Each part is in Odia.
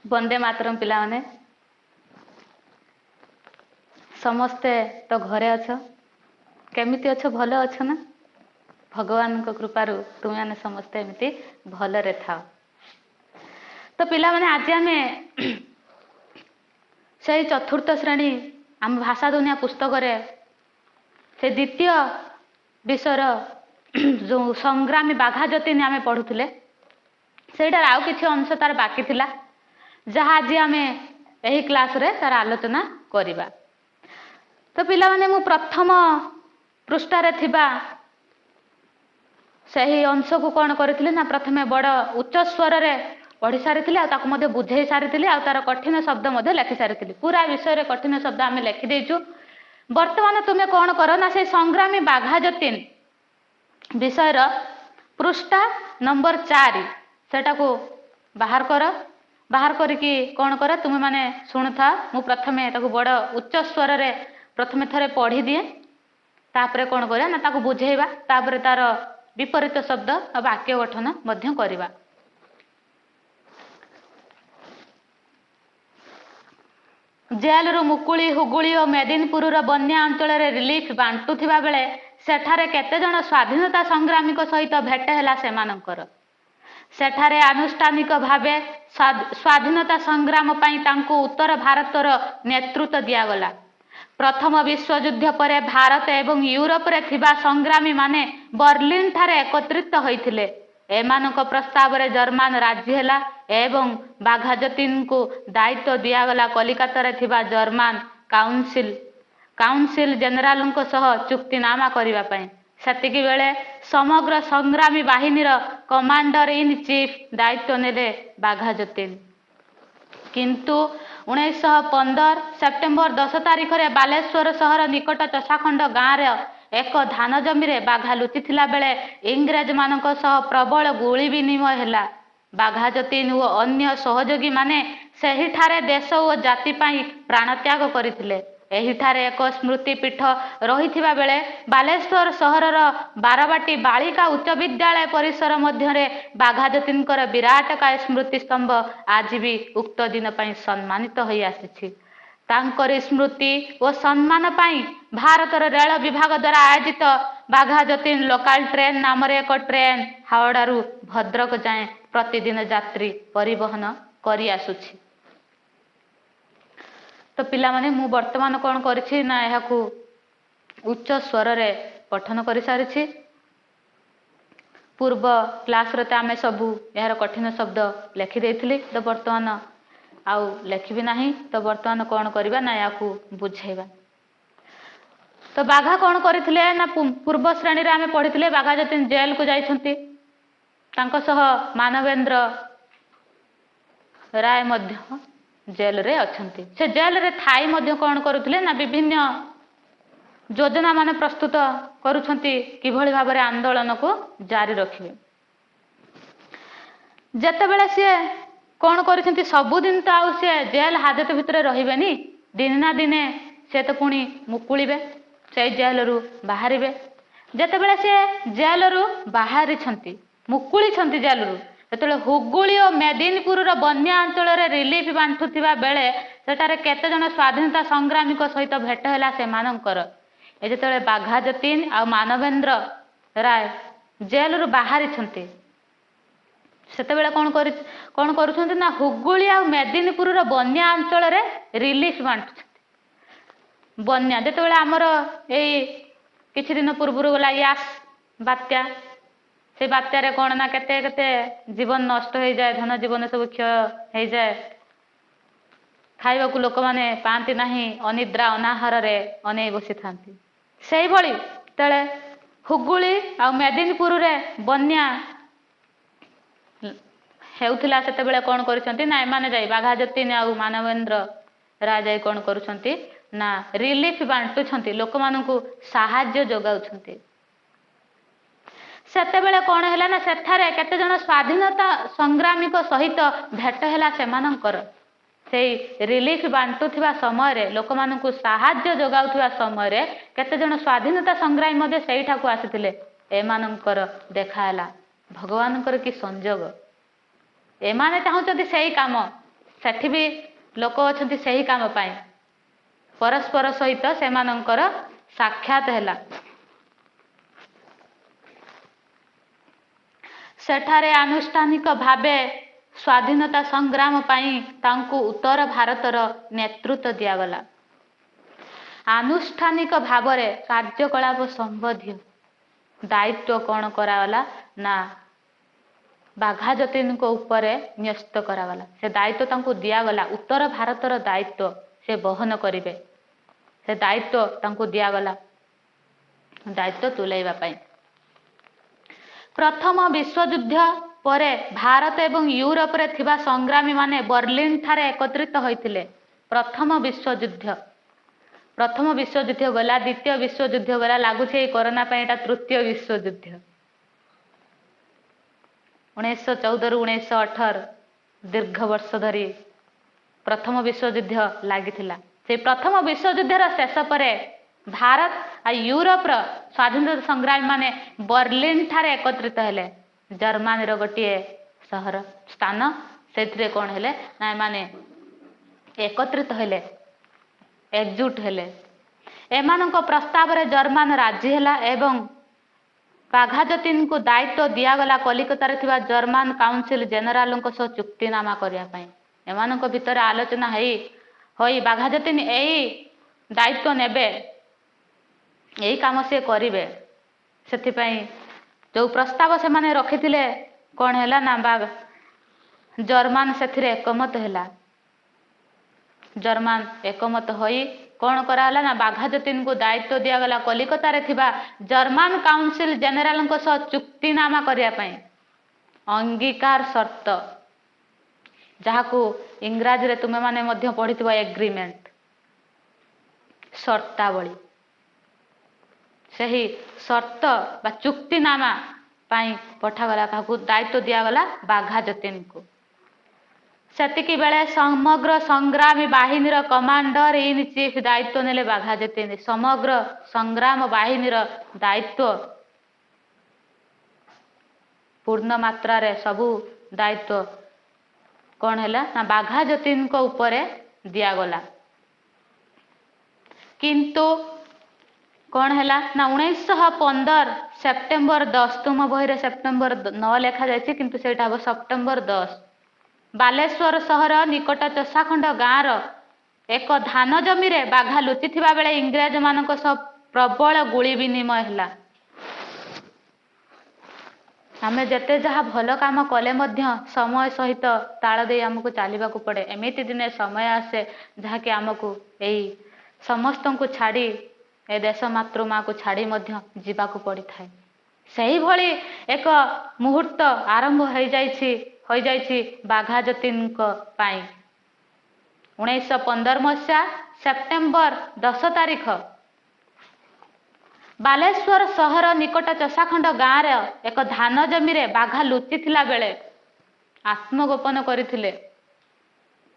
वंदे मातरम पिला माने समस्ते तो घरे अच्छ केमिति अच्छ भल अच्छ ना भगवान को कृपारु तुम मैंने समस्ते एमती भलरे था। तो पिला माने आज आमे से चतुर्थ श्रेणी आम भाषा दुनिया पुस्तक से द्वितीय विषयर जो संग्रामी बाघा जतीन आमे पढ़ुले सेटार आउ किछि अंश तार बाकी थिला जहाँ आज आमे एही क्लास रे तार आलोचना करिबा। तो पिला माने मु प्रथम पृष्ठारे थिबा सही अंश को कौन करथिले ना प्रथमे बड़ उच्च स्वर रे पढ़ी सारी आ ताको मधे बुझेई सारी आ तार कठिन शब्द मधे लिखि सारी पूरा विषय रे कठिन शब्द आमे लिखि देइछु। वर्तमान तुमे कौन कर ना से संग्रामी बाघा जतीन विषय पृष्ठा नंबर 4 सेटा को बाहर कर। बाहर करके कौन कर तुम माने शुणु था मु प्रथमे ताको बड़ उच्च स्वर रे प्रथमे थरे पढ़ी दिए तापरे कौन करिया ना ताको बुझेइबा तापरे तार विपरीत शब्द और वाक्य गठन मध्य करिबा। जेल रु मुकुली हुगुली और मेदिनीपुर बन्या अंचल रिलीफ बांटुथिबा बेले सेठारे केते जण स्वाधीनता संग्रामी सहित भेट हैला सेमानंकर। सेठारे आनुष्ठानिक भावे स्वाधीनता संग्राम पई तांको उत्तर भारतर नेतृत्व दियागला। प्रथम विश्वयुद्ध पर भारत एवं यूरोप रे थिबा संग्रामी माने बर्लिन ठारे एकत्रित होइथिले। एमानक प्रस्ताव रे जर्मन राज्य हैला एवं बाघा जतीन को दायित्व दियागला कलिकता रे थिबा जर्मन काउंसिल जनरल सह चुक्तिनामा करिबा पई। सेतिकी बेले समग्र संग्रामी बाहिनीर कमांडर इन चीफ दायित्व नेले बाघा जतीन। किंतु 1915 सेप्टेम्बर 10 तारिख रे बालेश्वर सहर निकट चषाखंड गाँव रे एक धान जमी रे बाघा लुचिथिला बेले इंग्रेज मानक सह प्रबल गुली विनिमय हैला। बाघा जतीन ओ अन्य सहयोगी माने सही ठारे देश और जाति पाई प्राणत्याग करिथिले। एहिठारे एक स्मृति पीठ रहिथिबा बेले बालेश्वर सहरर बारबाटी बालिका उच्च विद्यालय परिसर मध्यरे बाघा जतीनकर विराट काय स्मृति स्तंभ आज भी उक्त दिन पई सम्मानित होई आसीछि। तांकर स्मृति और सम्मान पाई भारतर रेल विभाग द्वारा आयोजित बाघा जतीन लोकल ट्रेन नाम रे एक ट्रेन हावड़ारू भद्रक जाए प्रतिदिन यात्री परिवहन करि आसुछि। तो पिला माने मु वर्तमान कौन करिछि ना एहाकू उच्च स्वर रे पठन करि सारिछि। पूर्व क्लास रे आमे सबू यार कठिन शब्द लिखि देइथिली तो वर्तमान आउ लिखिबी नाही। तो वर्तमान कौन करिबा ना याकू बुझेइबा। तो बाघा कौन करथिले ना पूर्व श्रेणी रे आमे पढिथिले बाघा जतीन जेल को जाइछंती तांको सह मानवेंद्र राय मध्य जेल रे अछंती। से जेल रे थाई मध्य कौन करुथिले ना विभिन्न योजना माने प्रस्तुत करुछंती किभଳି भाबरे आंदोलन को जारी रखिबे। जते बेले से कौन करिसंती सबुदिन तो आउ से जेल हाजत भितरे रहिबेनी दिन ना दिने से तो पुणी मुकुलिबे से जेल रु बाहरिबे। जते बेले से जेल रु बाहरी छंती मुकुली छंती जेल रु सेतले हुगुली और मेदिनीपुर बन्या अंचल रे रिलीफ बांटुथिबा बेले सेटारे केते जण स्वाधीनता संग्रामी सहित भेट हैला सेमानंकर। ए जेतले बाघा जतीन आ मानवेंद्र राय जेल रु बाहरी छंती सेते बेले कौन करुछंती ना हुगुली आ मेदिनीपुर बन्या अंचल रे रिलीफ बांटुछंती। बन्या जेतेबेले आमर एई किछि दिन पूर्व गला यास बात्या से बात्यारे कौन ना केते केते जीवन नष्ट हो जाए धन जीवन सब क्षय हो जाए खाइबा को लोक माने पांती नाही अनिद्रा अनाहार रे अनै बसी थांती। सेही भली तळे हुगुली आ मेदिनीपुर रे बन्या हेउथिला सेते बेले कौन करिसंती ना एमाने जाई बाघा जतीन आ मानवेंद्र राय जाई कौन करुछंती ना रिलीफ बांटुछंती लोक मानकू सहाय्य जोगाउछंती। सेते बेले कौन हैला ना सेठारे केते जण स्वाधीनता संग्रामी सहित भेट हैला सेमानंकर। सेई रिलीफ बांटुथिबा समय रे लोक मानकू सहाय्य जोगाउथिबा समय रे केते जण स्वाधीनता संग्रामी मध्ये सेइठा को आसीथिले एमानंकर देखा हैला। भगवानकर की संजोग एमाने चाहुचंती सेई काम ସେଠି ବି ଲୋକ ଅଛନ୍ତି ସେହି କାମ ପାଇଁ। ପରସ୍ପର ସହିତ ସେମାନଙ୍କର ସାକ୍ଷାତ ହେଲା। ସେଠାରେ ଆନୁଷ୍ଠାନିକ ଭାବେ ସ୍ୱାଧୀନତା ସଂଗ୍ରାମ ପାଇଁ ତାଙ୍କୁ ଉତ୍ତର ଭାରତର ନେତୃତ୍ୱ ଦିଆଗଲା। ଆନୁଷ୍ଠାନିକ ଭାବରେ କାର୍ଯ୍ୟକଳାପ ସମ୍ବନ୍ଧୀୟ ଦାୟିତ୍ୱ କ'ଣ କରାଗଲା ନା ବାଘାଯତୀନଙ୍କ ଉପରେ ନ୍ୟସ୍ତ କରାଗଲା। ସେ ଦାୟିତ୍ୱ ତାଙ୍କୁ ଦିଆଗଲା। ଉତ୍ତର ଭାରତର ଦାୟିତ୍ୱ ସେ ବହନ କରିବେ। ସେ ଦାୟିତ୍ୱ ତାଙ୍କୁ ଦିଆଗଲା ଦାୟିତ୍ୱ ତୁଲାଇବା ପାଇଁ। ପ୍ରଥମ ବିଶ୍ୱଯୁଦ୍ଧ ପରେ ଭାରତ ଏବଂ ୟୁରୋପରେ ଥିବା ସଂଗ୍ରାମୀମାନେ ବର୍ଲିନ ଠାରେ ଏକତ୍ରିତ ହୋଇଥିଲେ। ପ୍ରଥମ ବିଶ୍ୱଯୁଦ୍ଧ ଗଲା, ଦ୍ୱିତୀୟ ବିଶ୍ୱଯୁଦ୍ଧ ଗଲା, ଲାଗୁଛି ଏଇ କରୋନା ପାଇଁ ଏଇଟା ତୃତୀୟ ବିଶ୍ୱଯୁଦ୍ଧ। 1914ରୁ 1918 ଦୀର୍ଘ ବର୍ଷ ଧରି ପ୍ରଥମ ବିଶ୍ୱଯୁଦ୍ଧ ଲାଗିଥିଲା। ସେଇ ପ୍ରଥମ ବିଶ୍ୱଯୁଦ୍ଧର ଶେଷ ପରେ ଭାରତ ଆଉ ୟୁରୋପର ସ୍ୱାଧୀନତା ସଂଗ୍ରାମୀମାନେ ବର୍ଲିନ ଠାରେ ଏକତ୍ରିତ ହେଲେ। ଜର୍ମାନୀର ଗୋଟିଏ ସ୍ଥାନ। ସେଥିରେ କ'ଣ ହେଲେ ନା ଏମାନେ ଏକତ୍ରିତ ହେଲେ, ଏକଜୁଟ ହେଲେ। ଏମାନଙ୍କ ପ୍ରସ୍ତାବରେ ଜର୍ମାନ ରାଜି ହେଲା ଏବଂ ବାଘାଯତୀନଙ୍କୁ ଦାୟିତ୍ୱ ଦିଆଗଲା କଲିକତାରେ ଥିବା ଜର୍ମାନ କାଉନସିଲ ଜେନେରାଲଙ୍କ ସହ ଚୁକ୍ତିନାମା କରିବା ପାଇଁ। ଏମାନଙ୍କ ଭିତରେ ଆଲୋଚନା ହୋଇ ବାଘାଯତୀନ ଏଇ ଦାୟିତ୍ୱ ନେବେ, ଏଇ କାମ ସେ କରିବେ। ସେଥିପାଇଁ ଯେଉଁ ପ୍ରସ୍ତାବ ସେମାନେ ରଖିଥିଲେ କ'ଣ ହେଲା ନା ଜର୍ମାନ ସେଥିରେ ଏକମତ ହେଲା। ଜର୍ମାନ ଏକମତ ହୋଇ କ'ଣ କରାହେଲା ନା ବାଘାଯତୀନଙ୍କୁ ଦାୟିତ୍ୱ ଦିଆଗଲା କଲିକତାରେ ଥିବା ଜର୍ମାନ କାଉନସିଲ ଜେନେରାଲଙ୍କ ସହ ଚୁକ୍ତିନାମା କରିବା ପାଇଁ। ଅଙ୍ଗୀକାର ସର୍ତ୍ତ, ଯାହାକୁ ଇଂରାଜୀରେ ତୁମେମାନେ ମଧ୍ୟ ପଢ଼ିଥିବ ଏଗ୍ରିମେଣ୍ଟ, ସର୍ତ୍ତାବଳୀ। ସେହି ସର୍ତ୍ତ ବା ଚୁକ୍ତିନାମା ପାଇଁ ପଠାଗଲା, କାହାକୁ ଦାୟିତ୍ୱ ଦିଆଗଲା ବାଘାଯତୀନଙ୍କୁ। ସେତିକି ବେଳେ ସମଗ୍ର ସଂଗ୍ରାମୀ ବାହିନୀର କମାଣ୍ଡର ଇନ୍ ଚିଫ ଦାୟିତ୍ୱ ନେଲେ ବାଘାଯତୀନ। ସମଗ୍ର ସଂଗ୍ରାମ ବାହିନୀର ଦାୟିତ୍ୱ ପୂର୍ଣ୍ଣ ମାତ୍ରାରେ ସବୁ ଦାୟିତ୍ୱ କ'ଣ ହେଲା ନା ବାଘାଯତୀନଙ୍କ ଉପରେ ଦିଆଗଲା। କିନ୍ତୁ କ'ଣ ହେଲା ନା 1915 ସେପ୍ଟେମ୍ବର 10, ତୁମ ବହିରେ ସେପ୍ଟେମ୍ବର 9 ଲେଖାଯାଇଛି କିନ୍ତୁ ସେଇଟା ହେବ ସେପ୍ଟେମ୍ବର 10, ବାଲେଶ୍ୱର ସହର ନିକଟ ଚଷାଖଣ୍ଡ ଗାଁର ଏକ ଧାନ ଜମିରେ ବାଘା ଲୁଚିଥିବା ବେଳେ ଇଂରେଜମାନଙ୍କ ସହ ପ୍ରବଳ ଗୁଳି ବିନିମୟ ହେଲା। ଆମେ ଯେତେ ଯାହା ଭଲ କାମ କଲେ ମଧ୍ୟ ସମୟ ସହିତ ତାଳ ଦେଇ ଆମକୁ ଚାଲିବାକୁ ପଡ଼େ। ଏମିତି ଦିନେ ସମୟ ଆସେ ଯାହାକି ଆମକୁ ଏଇ ସମସ୍ତଙ୍କୁ ଛାଡ଼ି, ଏ ଦେଶ ମାତୃମାକୁ ଛାଡ଼ି ମଧ୍ୟ ଯିବାକୁ ପଡ଼ିଥାଏ। ସେହିଭଳି ଏକ ମୁହୂର୍ତ୍ତ ଆରମ୍ଭ ହୋଇଯାଇଛି ବାଘାଯତୀନଙ୍କ ପାଇଁ। 1915 ମସିହା ସେପ୍ଟେମ୍ବର 10 ତାରିଖ ବାଲେଶ୍ୱର ସହର ନିକଟ ଚଷାଖଣ୍ଡ ଗାଁର ଏକ ଧାନ ଜମିରେ ବାଘା ଲୁଚିଥିଲା ବେଳେ ଆତ୍ମଗୋପନ କରିଥିଲେ।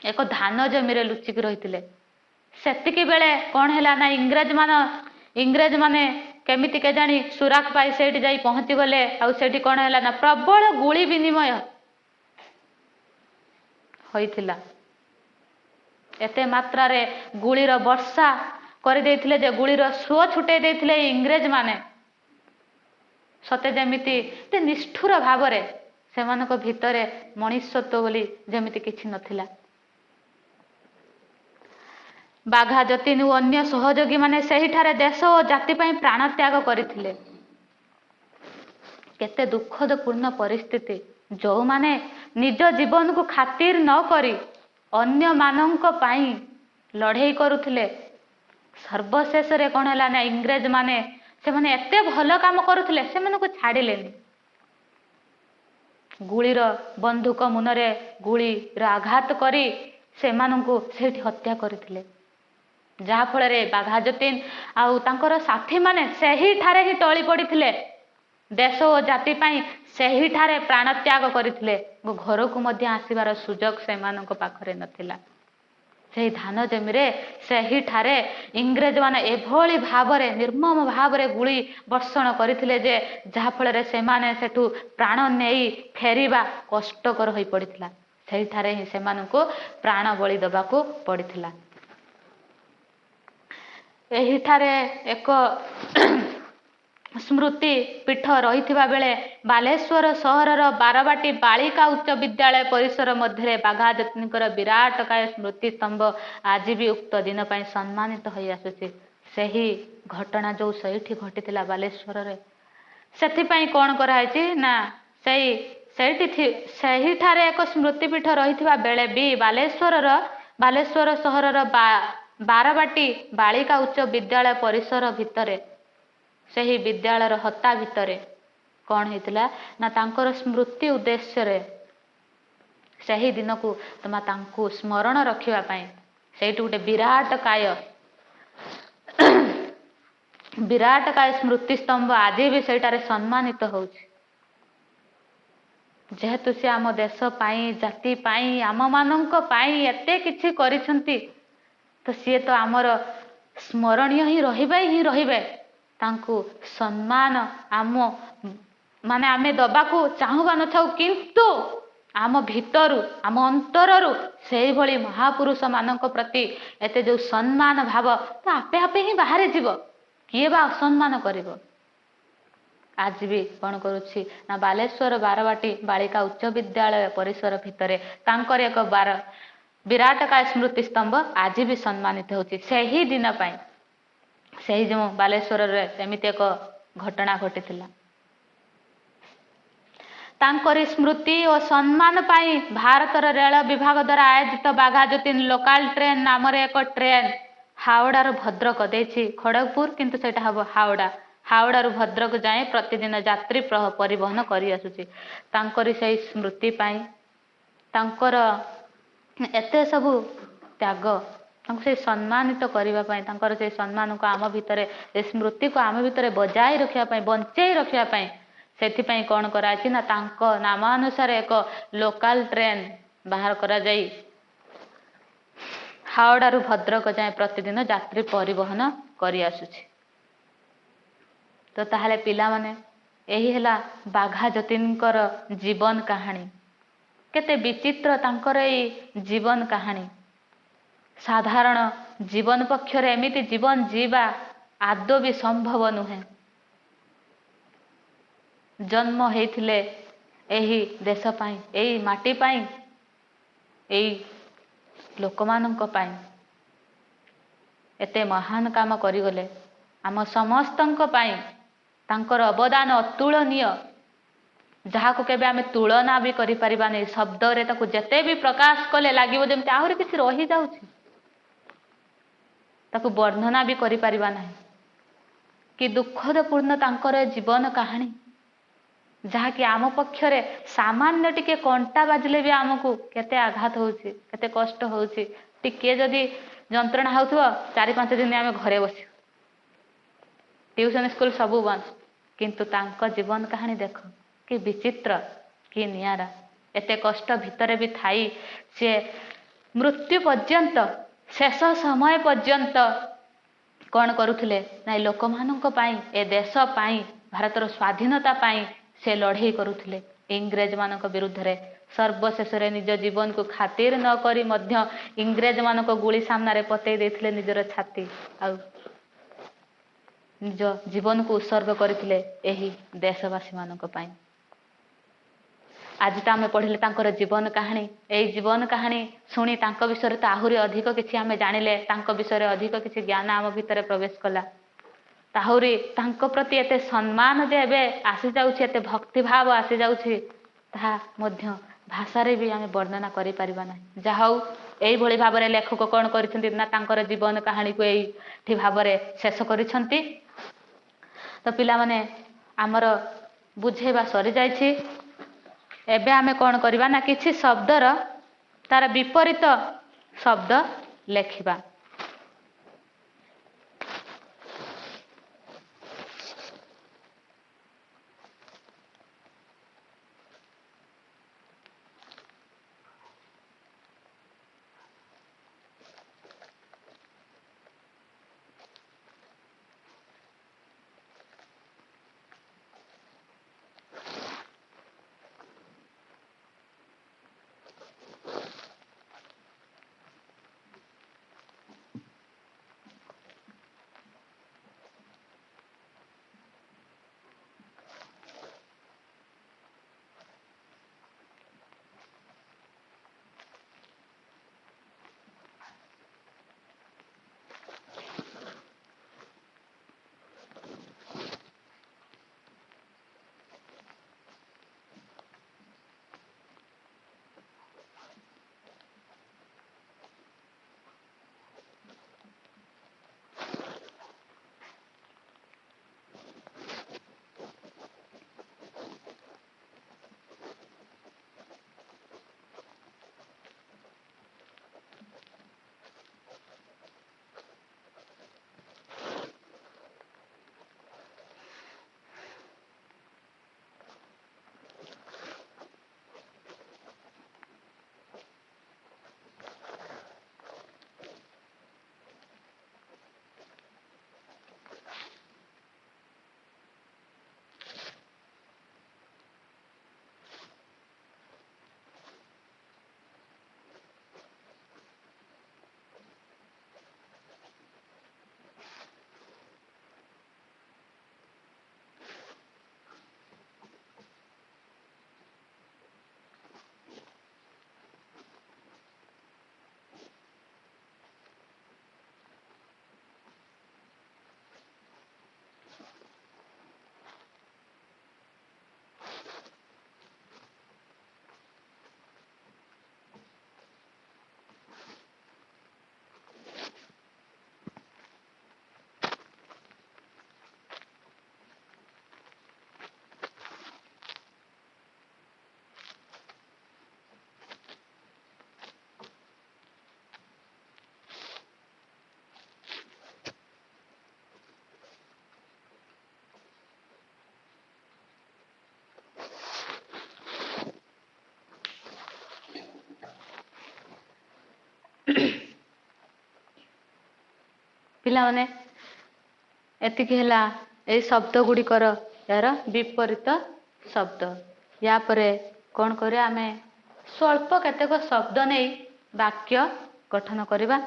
ଏକ ଧାନ ଜମିରେ ଲୁଚିକି ରହିଥିଲେ। ସେତିକି ବେଳେ କ'ଣ ହେଲା ନା ଇଂରେଜମାନେ କେମିତି କେଜାଣି ସୁରାକ ପାଇ ସେଇଠି ଯାଇ ପହଞ୍ଚିଗଲେ। ଆଉ ସେଇଠି କ'ଣ ହେଲା ନା ପ୍ରବଳ ଗୁଳି ବିନିମୟ ହୋଇଥିଲା। ଏତେ ମାତ୍ରାରେ ଗୁଳିର ବର୍ଷା କରିଦେଇଥିଲେ ଯେ ଗୁଳିର ସୁଅ ଛୁଟେଇ ଦେଇଥିଲେ ଇଂରେଜମାନେ। ସତେ ଯେମିତି ଏତେ ନିଷ୍ଠୁର ଭାବରେ ସେମାନଙ୍କ ଭିତରେ ମଣିଷତ୍ୱ ବୋଲି ଯେମିତି କିଛି ନଥିଲା। ବାଘାଯତୀନ ଓ ଅନ୍ୟ ସହଯୋଗୀମାନେ ସେହିଠାରେ ଦେଶ ଓ ଜାତି ପାଇଁ ପ୍ରାଣ ତ୍ୟାଗ କରିଥିଲେ। କେତେ ଦୁଃଖଦପୂର୍ଣ୍ଣ ପରିସ୍ଥିତି। ଯେଉଁମାନେ ନିଜ ଜୀବନକୁ ଖାତିର ନ କରି ଅନ୍ୟମାନଙ୍କ ପାଇଁ ଲଢ଼େଇ କରୁଥିଲେ, ସର୍ବଶେଷରେ କ'ଣ ହେଲା ନା ଇଂରେଜମାନେ ସେମାନେ ଏତେ ଭଲ କାମ କରୁଥିଲେ ସେମାନଙ୍କୁ ଛାଡ଼ିଲେନି। ଗୁଳିର ବନ୍ଧୁକ ମୁନରେ ଗୁଳିର ଆଘାତ କରି ସେମାନଙ୍କୁ ସେଇଠି ହତ୍ୟା କରିଥିଲେ। ଯାହାଫଳରେ ବାଘାଯତୀନ ଆଉ ତାଙ୍କର ସାଥୀମାନେ ସେହିଠାରେ ହିଁ ଟଳି ପଡ଼ିଥିଲେ। ଦେଶ ଓ ଜାତି ପାଇଁ ସେହିଠାରେ ପ୍ରାଣ ତ୍ୟାଗ କରିଥିଲେ। ଘରକୁ ମଧ୍ୟ ଆସିବାର ସୁଯୋଗ ସେମାନଙ୍କ ପାଖରେ ନଥିଲା। ସେହି ଧାନ ଜମିରେ ସେହିଠାରେ ଇଂରେଜମାନେ ଏଭଳି ଭାବରେ ନିର୍ମମ ଭାବରେ ଗୁଳି ବର୍ଷଣ କରିଥିଲେ ଯେ ଯାହାଫଳରେ ସେମାନେ ସେଠୁ ପ୍ରାଣ ନେଇ ଫେରିବା କଷ୍ଟକର ହୋଇପଡ଼ିଥିଲା। ସେଇଠାରେ ହିଁ ସେମାନଙ୍କୁ ପ୍ରାଣ ବଳି ଦେବାକୁ ପଡ଼ିଥିଲା। ଏହିଠାରେ ଏକ ସ୍ମୃତି ପୀଠ ରହିଥିବା ବେଳେ ବାଲେଶ୍ୱର ସହରର ବାରବାଟୀ ବାଳିକା ଉଚ୍ଚ ବିଦ୍ୟାଳୟ ପରିସର ମଧ୍ୟରେ ବାଘାଯତୀନଙ୍କର ବିରାଟକାୟ ସ୍ମୃତି ସ୍ତମ୍ଭ ଆଜି ବି ଉକ୍ତ ଦିନ ପାଇଁ ସମ୍ମାନିତ ହୋଇ ଆସୁଛି। ସେହି ଘଟଣା ଯେଉଁ ସେଇଠି ଘଟିଥିଲା ବାଲେଶ୍ୱରରେ, ସେଥିପାଇଁ କ'ଣ କରାହେଇଛି ନା ସେହିଠାରେ ଏକ ସ୍ମୃତିପୀଠ ରହିଥିବା ବେଳେ ବି ବାଲେଶ୍ୱର ସହରର ବାରବାଟୀ ବାଳିକା ଉଚ୍ଚ ବିଦ୍ୟାଳୟ ପରିସର ଭିତରେ, ସେହି ବିଦ୍ୟାଳୟର ହତା ଭିତରେ କ'ଣ ହେଇଥିଲା ନା ତାଙ୍କର ସ୍ମୃତି ଉଦ୍ଦେଶ୍ୟରେ ସେହି ଦିନକୁ ତାଙ୍କୁ ସ୍ମରଣ ରଖିବା ପାଇଁ ସେଇଠି ଗୋଟେ ବିରାଟକାୟ ସ୍ମୃତି ସ୍ତମ୍ଭ ଆଜି ବି ସେଇଟାରେ ସମ୍ମାନିତ ହେଉଛି। ଯେହେତୁ ସେ ଆମ ଦେଶ ପାଇଁ, ଜାତି ପାଇଁ, ଆମମାନଙ୍କ ପାଇଁ ଏତେ କିଛି କରିଛନ୍ତି, ତ ସିଏ ତ ଆମର ସ୍ମରଣୀୟ ହିଁ ରହିବେ। ତାଙ୍କୁ ସମ୍ମାନ ଆମେ ଦେବାକୁ ଚାହୁଁ ବା ନଥାଉ, କିନ୍ତୁ ଆମ ଭିତରୁ, ଆମ ଅନ୍ତରରୁ ସେଇଭଳି ମହାପୁରୁଷ ମାନଙ୍କ ପ୍ରତି ଏତେ ଯେଉଁ ସମ୍ମାନ ଭାବ ତ ଆପେ ଆପେ ହିଁ ବାହାରି ଯିବ। କିଏ ବା ଅସମ୍ମାନ କରିବ? ଆଜି ବି କ'ଣ କରୁଛି ନା ବାଲେଶ୍ୱର ବାରବାଟୀ ବାଳିକା ଉଚ୍ଚ ବିଦ୍ୟାଳୟ ପରିସର ଭିତରେ ତାଙ୍କର ଏକ ବିରାଟକାୟ ସ୍ମୃତି ସ୍ତମ୍ଭ ଆଜି ବି ସମ୍ମାନିତ ହେଉଛି ସେହି ଦିନ ପାଇଁ। ସେହି ଯେଉଁ ବାଲେଶ୍ୱରରେ ଏମିତି ଏକ ଘଟଣା ଘଟିଥିଲା, ତାଙ୍କରି ସ୍ମୃତି ଓ ସମ୍ମାନ ପାଇଁ ଭାରତର ରେଳ ବିଭାଗ ଦ୍ୱାରା ଆୟୋଜିତ ବାଘାଯତୀନ ଲୋକାଲ ଟ୍ରେନ ନାମରେ ଏକ ଟ୍ରେନ ହାଓଡ଼ାରୁ ଭଦ୍ରକ ଦେଇଛି ଖଡ଼ଗପୁର, କିନ୍ତୁ ସେଇଟା ହେବ ହାଓଡ଼ାରୁ ଭଦ୍ରକ ଯାଏଁ ପ୍ରତିଦିନ ଯାତ୍ରୀ ପରିବହନ କରି ଆସୁଛି। ତାଙ୍କରି ସେହି ସ୍ମୃତି ପାଇଁ, ତାଙ୍କର ଏତେ ସବୁ ତ୍ୟାଗ, ତାଙ୍କୁ ସେଇ ସମ୍ମାନିତ କରିବା ପାଇଁ, ତାଙ୍କର ସେଇ ସମ୍ମାନକୁ ଆମ ଭିତରେ, ସେ ସ୍ମୃତିକୁ ଆମ ଭିତରେ ବଜାଇ ରଖିବା ପାଇଁ, ବଞ୍ଚେଇ ରଖିବା ପାଇଁ, ସେଥିପାଇଁ କ'ଣ କରାଯାଇଛି ନା ତାଙ୍କ ନାମାନୁସାରେ ଏକ ଲୋକାଲ ଟ୍ରେନ ବାହାର କରାଯାଇ ହାଓଡ଼ାରୁ ଭଦ୍ରକ ଯାଏଁ ପ୍ରତିଦିନ ଯାତ୍ରୀ ପରିବହନ କରି ଆସୁଛି। ତ ତାହେଲେ ପିଲାମାନେ, ଏହି ହେଲା ବାଘାଯତୀନଙ୍କର ଜୀବନ କାହାଣୀ। କେତେ ବିଚିତ୍ର ତାଙ୍କର ଏଇ ଜୀବନ କାହାଣୀ। ସାଧାରଣ ଜୀବନ ପକ୍ଷରେ ଏମିତି ଜୀବନ ଯିବା ଆଦୌ ବି ସମ୍ଭବ ନୁହେଁ। ଜନ୍ମ ହେଇଥିଲେ ଏହି ଦେଶ ପାଇଁ, ଏଇ ମାଟି ପାଇଁ, ଏଇ ଲୋକମାନଙ୍କ ପାଇଁ, ଏତେ ମହାନ କାମ କରିଗଲେ ଆମ ସମସ୍ତଙ୍କ ପାଇଁ। ତାଙ୍କର ଅବଦାନ ଅତୁଳନୀୟ, ଯାହାକୁ କେବେ ଆମେ ତୁଳନା ବି କରିପାରିବାନି। ଶବ୍ଦରେ ତାକୁ ଯେତେ ବି ପ୍ରକାଶ କଲେ ଲାଗିବ ଯେମିତି ଆହୁରି କିଛି ରହିଯାଉଛି, ତାକୁ ବର୍ଣ୍ଣନା ବି କରିପାରିବା ନାହିଁ। କି ଦୁଃଖଦପୂର୍ଣ୍ଣ ତାଙ୍କର ଜୀବନ କାହାଣୀ, ଯାହାକି ଆମ ପକ୍ଷରେ ସାମାନ୍ୟ ଟିକେ କଣ୍ଟା ବାଜିଲେ ବି ଆମକୁ କେତେ ଆଘାତ ହେଉଛି, କେତେ କଷ୍ଟ ହେଉଛି। ଟିକେ ଯଦି ଯନ୍ତ୍ରଣା ହେଉଥିବ, 4-5 ଦିନ ଆମେ ଘରେ ବସିବୁ, ଟିଉସନ ସ୍କୁଲ ସବୁ ବନ୍ଦ। କିନ୍ତୁ ତାଙ୍କ ଜୀବନ କାହାଣୀ ଦେଖ, କି ବିଚିତ୍ର, କି ନିଆରା। ଏତେ କଷ୍ଟ ଭିତରେ ବି ଥାଇ ସେ ମୃତ୍ୟୁ ପର୍ଯ୍ୟନ୍ତ, ଶେଷ ସମୟ ପର୍ଯ୍ୟନ୍ତ କ'ଣ କରୁଥିଲେ ନା ଏ ଲୋକମାନଙ୍କ ପାଇଁ, ଏ ଦେଶ ପାଇଁ, ଭାରତର ସ୍ୱାଧୀନତା ପାଇଁ ସେ ଲଢ଼େଇ କରୁଥିଲେ ଇଂରେଜମାନଙ୍କ ବିରୁଦ୍ଧରେ। ସର୍ବଶେଷରେ ନିଜ ଜୀବନକୁ ଖାତିର ନ କରି ମଧ୍ୟ ଇଂରେଜମାନଙ୍କ ଗୁଳି ସାମ୍ନାରେ ପତେଇ ଦେଇଥିଲେ ନିଜର ଛାତି, ଆଉ ନିଜ ଜୀବନକୁ ଉତ୍ସର୍ଗ କରିଥିଲେ ଏହି ଦେଶବାସୀମାନଙ୍କ ପାଇଁ। ଆଜି ତ ଆମେ ପଢ଼ିଲେ ତାଙ୍କର ଜୀବନ କାହାଣୀ। ଏଇ ଜୀବନ କାହାଣୀ ଶୁଣି ତାଙ୍କ ବିଷୟରେ ତ ଆହୁରି ଅଧିକ କିଛି ଆମେ ଜାଣିଲେ, ତାଙ୍କ ବିଷୟରେ ଅଧିକ କିଛି ଜ୍ଞାନ ଆମ ଭିତରେ ପ୍ରବେଶ କଲା। ଆହୁରି ତାଙ୍କ ପ୍ରତି ଏତେ ସମ୍ମାନ ଯେ ଏବେ ଆସିଯାଉଛି, ଏତେ ଭକ୍ତିଭାବ ଆସିଯାଉଛି, ତାହା ମଧ୍ୟ ଭାଷାରେ ବି ଆମେ ବର୍ଣ୍ଣନା କରିପାରିବା ନାହିଁ। ଯାହା ହଉ, ଏଇଭଳି ଭାବରେ ଲେଖକ କ'ଣ କରିଛନ୍ତି ନା ତାଙ୍କର ଜୀବନ କାହାଣୀକୁ ଏଇଠି ଭାବରେ ଶେଷ କରିଛନ୍ତି। ତ ପିଲାମାନେ, ଆମର ବୁଝେଇବା ସରିଯାଇଛି। ଏବେ ଆମେ କ'ଣ କରିବା ନା କିଛି ଶବ୍ଦର ତାର ବିପରୀତ ଶବ୍ଦ ଲେଖିବା। ପିଲାମାନେ ଏତିକି ହେଲା ଏଇ ଶବ୍ଦ ଗୁଡ଼ିକର ଏହାର ବିପରୀତ ଶବ୍ଦ। ୟା ପରେ କ'ଣ କରିବା ଆମେ ସ୍ୱଳ୍ପ କେତେକ ଶବ୍ଦ ନେଇ ବାକ୍ୟ ଗଠନ କରିବା।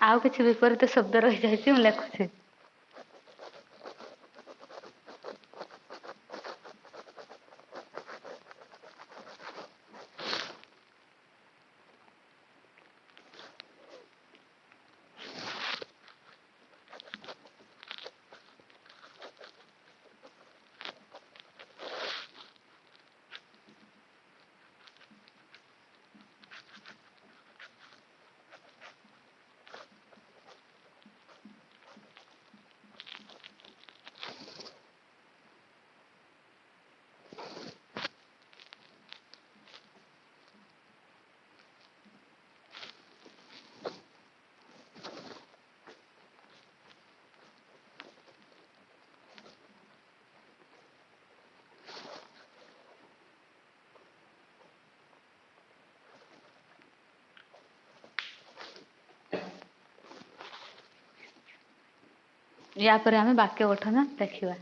ଆଉ କିଛି ବିପରୀତ ଶବ୍ଦ ରହିଯାଇଛି, ମୁଁ ଲେଖୁଛି। ୟା ପରେ ଆମେ ବାକ୍ୟ ଗଠନ ଦେଖିବା।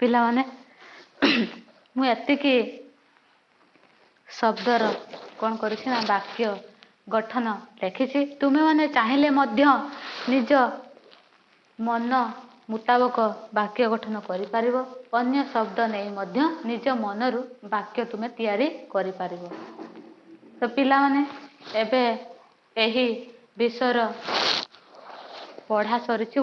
ପିଲାମାନେ ମୁଁ ଏତିକି ଶବ୍ଦର କ'ଣ କରିଛି ନା ବାକ୍ୟ ଗଠନ ଲେଖିଛି। ତୁମେମାନେ ଚାହିଁଲେ ମଧ୍ୟ ନିଜ ମନ ମୁତାବକ ବାକ୍ୟ ଗଠନ କରିପାରିବ। ଅନ୍ୟ ଶବ୍ଦ ନେଇ ମଧ୍ୟ ନିଜ ମନରୁ ବାକ୍ୟ ତୁମେ ତିଆରି କରିପାରିବ। ତ ପିଲାମାନେ ଏବେ ଏହି ବିଷୟର ପଢ଼ା ସରିଛି,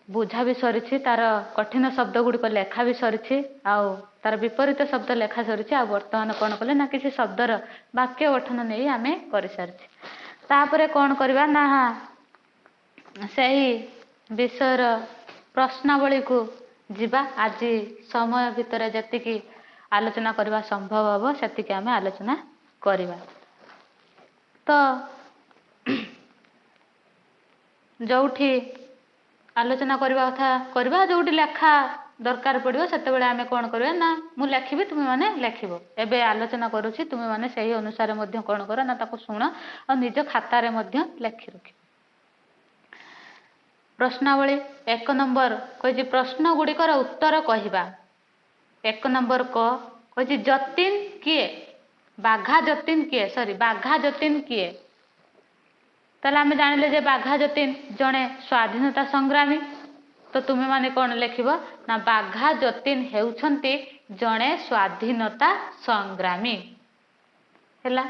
ବୁଝା ବି ସରିଛି, ତାର କଠିନ ଶବ୍ଦ ଗୁଡ଼ିକ ଲେଖା ବି ସରିଛି, ଆଉ ତାର ବିପରୀତ ଶବ୍ଦ ଲେଖା ସରିଛି। ଆଉ ବର୍ତ୍ତମାନ କ'ଣ କଲେ ନା କିଛି ଶବ୍ଦର ବାକ୍ୟ ଗଠନ ନେଇ ଆମେ କରିସାରିଛେ। ତାପରେ କ'ଣ କରିବା ନା ସେହି ବିଷୟର ପ୍ରଶ୍ନାବଳୀକୁ ଯିବା। ଆଜି ସମୟ ଭିତରେ ଯେତିକି ଆଲୋଚନା କରିବା ସମ୍ଭବ ହେବ ସେତିକି ଆମେ ଆଲୋଚନା କରିବା। ତ ଯେଉଁଠି ଆଲୋଚନା କରିବା କଥା କରିବା, ଯେଉଁଠି ଲେଖା ଦରକାର ପଡ଼ିବ ସେତେବେଳେ ଆମେ କ'ଣ କରିବା ନା ମୁଁ ଲେଖିବି, ତୁମେମାନେ ଲେଖିବ। ଏବେ ଆଲୋଚନା କରୁଛି, ତୁମେମାନେ ସେହି ଅନୁସାରେ ମଧ୍ୟ କ'ଣ କର ନା ତାକୁ ଶୁଣ ଆଉ ନିଜ ଖାତାରେ ମଧ୍ୟ ଲେଖି ରଖିବ। ପ୍ରଶ୍ନାବଳୀ 1 ନମ୍ବର କହିଛି ପ୍ରଶ୍ନ ଗୁଡ଼ିକର ଉତ୍ତର କହିବା। 1 ନମ୍ବର କହିଛି ଯତୀନ କିଏ? ବାଘା ଯତୀନ କିଏ? ବାଘା ଯତୀନ କିଏ? ତାହେଲେ ଆମେ ଜାଣିଲେ ଯେ ବାଘା ଯତୀନ ଜଣେ ସ୍ୱାଧୀନତା ସଂଗ୍ରାମୀ। ତ ତୁମେମାନେ କ'ଣ ଲେଖିବ ନା ବାଘା ଯତୀନ ହେଉଛନ୍ତି ଜଣେ ସ୍ୱାଧୀନତା ସଂଗ୍ରାମୀ। ହେଲା।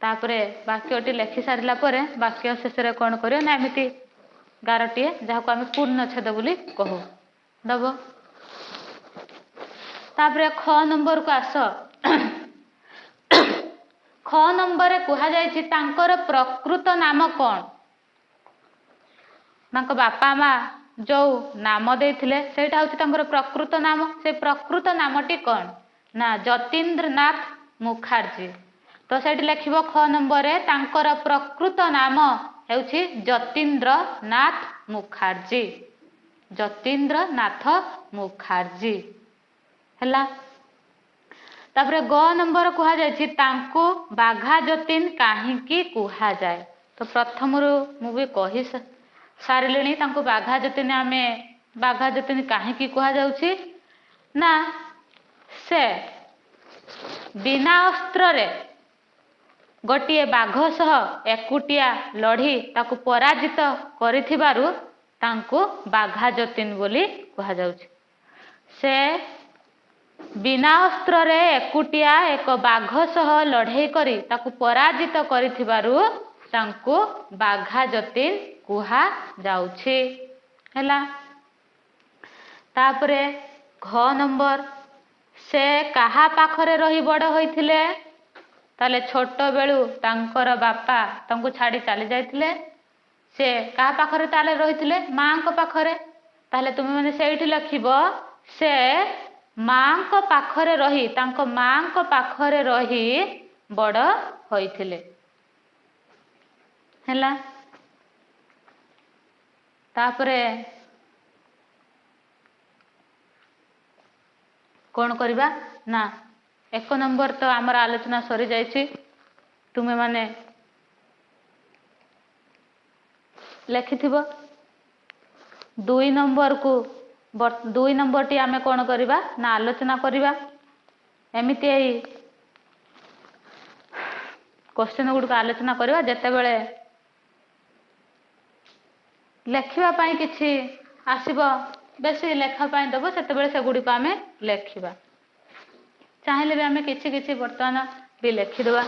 ତାପରେ ବାକ୍ୟଟି ଲେଖି ସାରିଲା ପରେ ବାକ୍ୟ ଶେଷରେ କ'ଣ କରିବ ନା ଏମିତି ଗାରଟିଏ, ଯାହାକୁ ଆମେ ପୂର୍ଣ୍ଣଚ୍ଛେଦ ବୋଲି କହୁ, ଦେବ। ତାପରେ ଖ ନମ୍ବରକୁ ଆସ। ଖ ନମ୍ବରରେ କୁହାଯାଇଛି ତାଙ୍କର ପ୍ରକୃତ ନାମ କ'ଣ? ତାଙ୍କ ବାପା ମା ଯୋଉ ନାମ ଦେଇଥିଲେ ସେଇଟା ହେଉଛି ତାଙ୍କର ପ୍ରକୃତ ନାମ। ସେ ପ୍ରକୃତ ନାମଟି କ'ଣ ନା ଯତୀନ୍ଦ୍ରନାଥ ମୁଖାର୍ଜୀ। ତ ସେଇଠି ଲେଖିବ ଖ ନମ୍ବରରେ ତାଙ୍କର ପ୍ରକୃତ ନାମ ହେଉଛି ଯତୀନ୍ଦ୍ରନାଥ ମୁଖାର୍ଜୀ। ଯତୀନ୍ଦ୍ରନାଥ ମୁଖାର୍ଜୀ। ହେଲା। ତାପରେ ଗ ନମ୍ବର କୁହାଯାଇଛି ତାଙ୍କୁ ବାଘା ଯତୀନ କାହିଁକି କୁହାଯାଏ? ତ ପ୍ରଥମରୁ ମୁଁ ବି କହି ସାରିଲିଣି ତାଙ୍କୁ ବାଘା ଯତୀନ କାହିଁକି କୁହାଯାଉଛି ନା ସେ ବିନା ଅସ୍ତ୍ରରେ ଗୋଟିଏ ବାଘ ସହ ଏକୁଟିଆ ଲଢ଼ି ତାକୁ ପରାଜିତ କରିଥିବାରୁ ତାଙ୍କୁ ବାଘା ଯତୀନ ବୋଲି କୁହାଯାଉଛି। ସେ ବିନା ଅସ୍ତ୍ରରେ ଏକୁଟିଆ ଏକ ବାଘ ସହ ଲଢ଼େଇ କରି ତାକୁ ପରାଜିତ କରିଥିବାରୁ ତାଙ୍କୁ ବାଘା ଯତୀନ କୁହାଯାଉଛି। ହେଲା। ତାପରେ ଘ ନମ୍ବର ସେ କାହା ପାଖରେ ରହି ବଡ଼ ହୋଇଥିଲେ? ତାହେଲେ ଛୋଟ ବେଳୁ ତାଙ୍କର ବାପା ତାଙ୍କୁ ଛାଡ଼ି ଚାଲି ଯାଇଥିଲେ। ସେ କାହା ପାଖରେ ତାହେଲେ ରହିଥିଲେ? ମାଙ୍କ ପାଖରେ। ତାହେଲେ ତୁମେମାନେ ସେଇଠି ଲେଖିବ ସେ ମାଙ୍କ ପାଖରେ ରହି, ତାଙ୍କ ମାଙ୍କ ପାଖରେ ରହି ବଡ଼ ହୋଇଥିଲେ। ହେଲା। ତାପରେ କ'ଣ କରିବା ନା 1 ନମ୍ବର ତ ଆମର ଆଲୋଚନା ସରିଯାଇଛି। ତୁମେମାନେ ଲେଖିଥିବ। 2 ନମ୍ବରଟି ଆମେ କ'ଣ କରିବା ନା ଆଲୋଚନା କରିବା। ଏମିତି ଏଇ କ୍ୱେଶ୍ଚନ ଗୁଡ଼ିକ ଆଲୋଚନା କରିବା। ଯେତେବେଳେ ଲେଖିବା ପାଇଁ କିଛି ଆସିବ, ବେଶୀ ଲେଖା ପାଇଁ ଦେବ, ସେତେବେଳେ ସେଗୁଡ଼ିକ ଆମେ ଲେଖିବା। ଚାହିଁଲେ ବି ଆମେ କିଛି କିଛି ବର୍ତ୍ତମାନ ବି ଲେଖିଦେବା।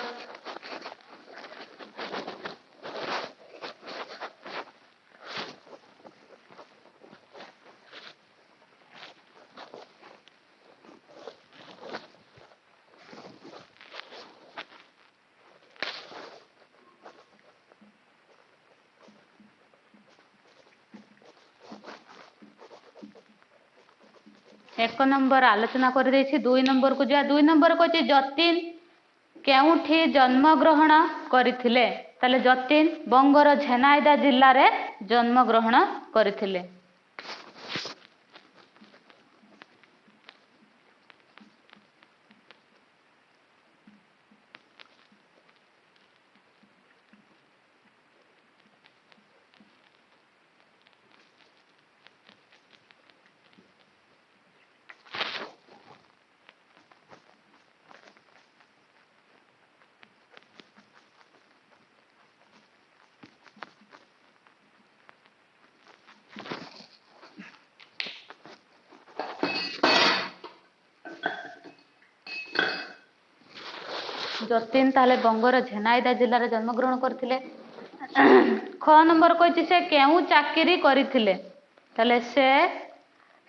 ଏକ ନମ୍ବର ଆଲୋଚନା କରିଦେଇଛି। 2 ନମ୍ବରକୁ ଯିବା। 2 ନମ୍ବର କହିଛି ଯତୀନ କେଉଁଠି ଜନ୍ମଗ୍ରହଣ କରିଥିଲେ? ତାହେଲେ ଯତୀନ ବଙ୍ଗର ଝେନାଇଦା ଜିଲ୍ଲାରେ ଜନ୍ମଗ୍ରହଣ କରିଥିଲେ। ଯତୀନ ତାହେଲେ ବଙ୍ଗର ଝେନାଇଦା ଜିଲ୍ଲାରେ ଜନ୍ମଗ୍ରହଣ କରିଥିଲେ। ख ନମ୍ବର କହିଛି ସେ କେଉଁ ଚାକିରି କରିଥିଲେ? ତାହେଲେ ସେ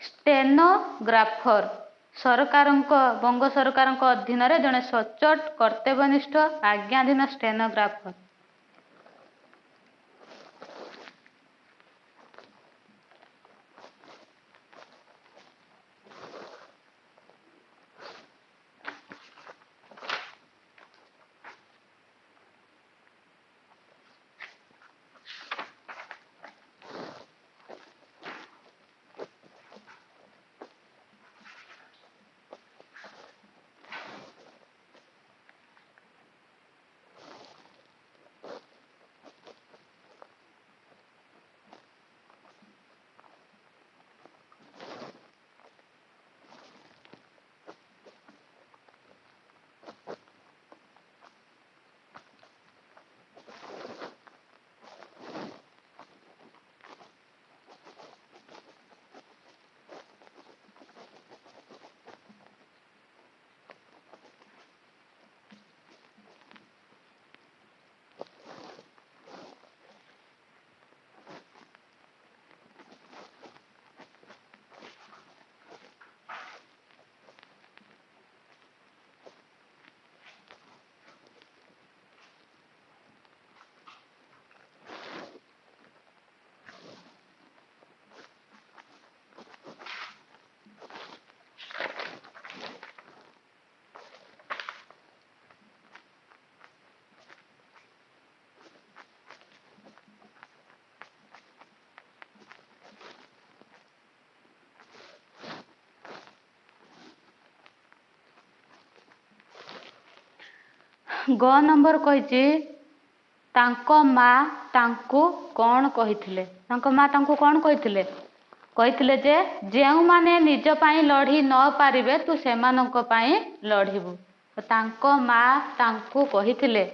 ଷ୍ଟେନୋଗ୍ରାଫର, ସରକାରଙ୍କ ବଙ୍ଗ ସରକାରଙ୍କ ଅଧୀନରେ ଜଣେ ସଚ୍ଚୋଟ କର୍ତ୍ତବ୍ୟନିଷ୍ଠ ଆଜ୍ଞାଧୀନ ଷ୍ଟେନୋଗ୍ରାଫର। ଗ ନମ୍ବର କହିଛି ତାଙ୍କ ମା ତାଙ୍କୁ କ'ଣ କହିଥିଲେ? ତାଙ୍କ ମା ତାଙ୍କୁ କ'ଣ କହିଥିଲେ? କହିଥିଲେ ଯେ ଯେଉଁମାନେ ନିଜ ପାଇଁ ଲଢ଼ି ନ ପାରିବେ ତୁ ସେମାନଙ୍କ ପାଇଁ ଲଢ଼ିବୁ। ତାଙ୍କ ମା ତାଙ୍କୁ କହିଥିଲେ